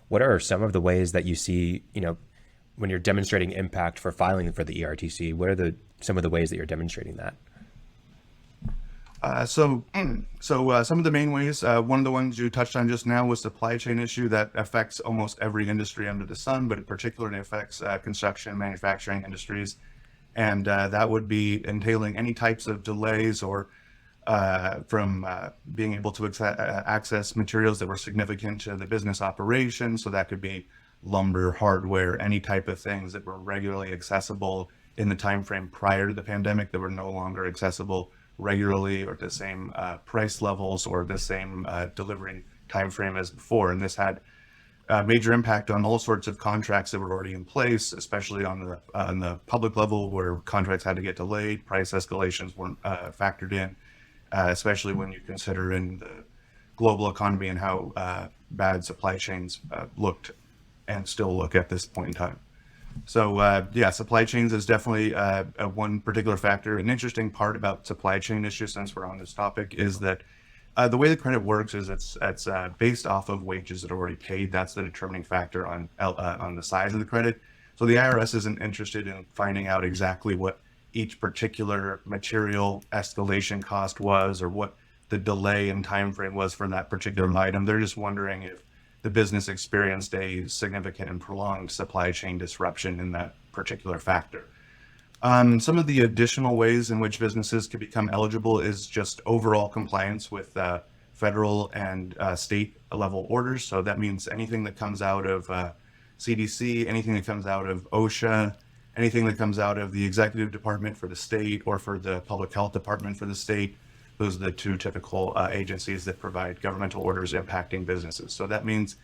What are some of the ways that you see, when you're demonstrating impact for filing for the ERTC? What are some of the ways that you're demonstrating that? Some of the main ways, one of the ones you touched on just now was supply chain issue that affects almost every industry under the sun, but it particularly affects construction, manufacturing industries. And that would be entailing any types of delays or from being able to access materials that were significant to the business operation. So that could be lumber, hardware, any type of things that were regularly accessible in the time frame prior to the pandemic that were no longer accessible regularly or the same price levels or the same delivering time frame as before. And this had a major impact on all sorts of contracts that were already in place, especially on the public level where contracts had to get delayed, price escalations weren't factored in, especially when you consider in the global economy and how bad supply chains looked and still look at this point in time. So supply chains is definitely one particular factor. An interesting part about supply chain issues, since we're on this topic, is that the way the credit works is it's based off of wages that are already paid. That's the determining factor on the size of the credit. So the IRS isn't interested in finding out exactly what each particular material escalation cost was or what the delay in time frame was for that particular item. They're just wondering if the business experienced a significant and prolonged supply chain disruption in that particular factor. Some of the additional ways in which businesses can become eligible is just overall compliance with federal and state level orders. So that means anything that comes out of CDC, anything that comes out of OSHA, anything that comes out of the executive department for the state or for the public health department for the state. Those are the two typical agencies that provide governmental orders impacting businesses. So that means,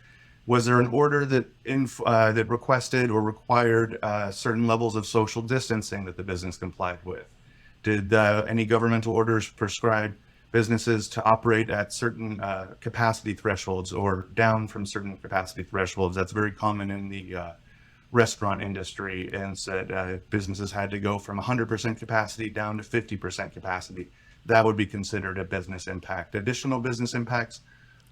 was there an order that that requested or required certain levels of social distancing that the business complied with? Did any governmental orders prescribe businesses to operate at certain capacity thresholds or down from certain capacity thresholds? That's very common in the restaurant industry, and said businesses had to go from 100% capacity down to 50% capacity. That would be considered a business impact. Additional business impacts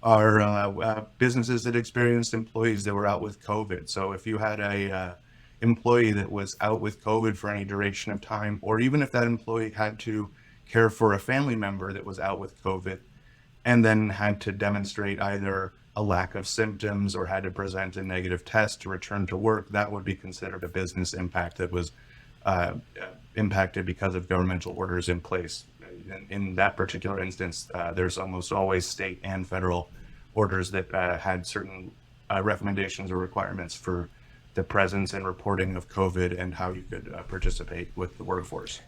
are businesses that experienced employees that were out with COVID. So if you had a employee that was out with COVID for any duration of time, or even if that employee had to care for a family member that was out with COVID and then had to demonstrate either a lack of symptoms or had to present a negative test to return to work, that would be considered a business impact that was impacted because of governmental orders in place. In that particular instance, there's almost always state and federal orders that had certain recommendations or requirements for the presence and reporting of COVID and how you could participate with the workforce.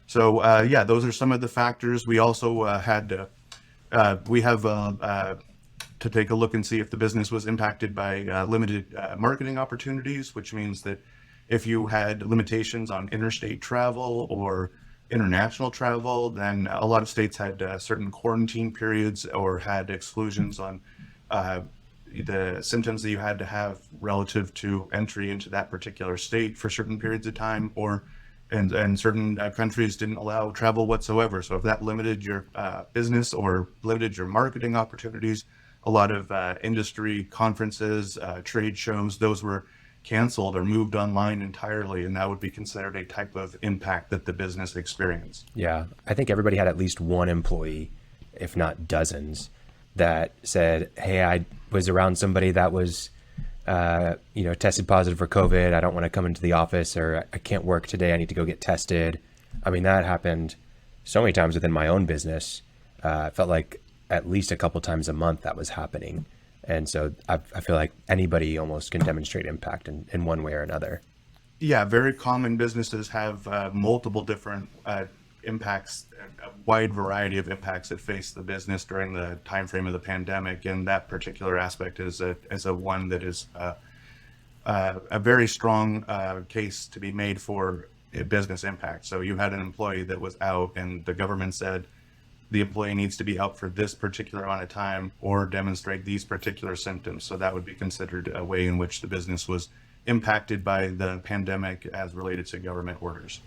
So those are some of the factors. We also had to take a look and see if the business was impacted by limited marketing opportunities, which means that if you had limitations on interstate travel or international travel, then a lot of states had certain quarantine periods or had exclusions on the symptoms that you had to have relative to entry into that particular state for certain periods of time, and certain countries didn't allow travel whatsoever. So if that limited your business or limited your marketing opportunities, a lot of industry conferences, trade shows, those were canceled or moved online entirely, and that would be considered a type of impact that the business experienced. Yeah, I think everybody had at least one employee, if not dozens, that said, hey, I was around somebody that was tested positive for COVID. I don't want to come into the office, or I can't work today. I need to go get tested. I mean, that happened so many times within my own business. It felt like at least a couple times a month that was happening. And so I feel like anybody almost can demonstrate impact in one way or another. Yeah, very common businesses have multiple different impacts, a wide variety of impacts that face the business during the time frame of the pandemic. And that particular aspect is a one that is a very strong case to be made for a business impact. So you had an employee that was out, and the government said, the employee needs to be out for this particular amount of time or demonstrate these particular symptoms. So that would be considered a way in which the business was impacted by the pandemic as related to government orders.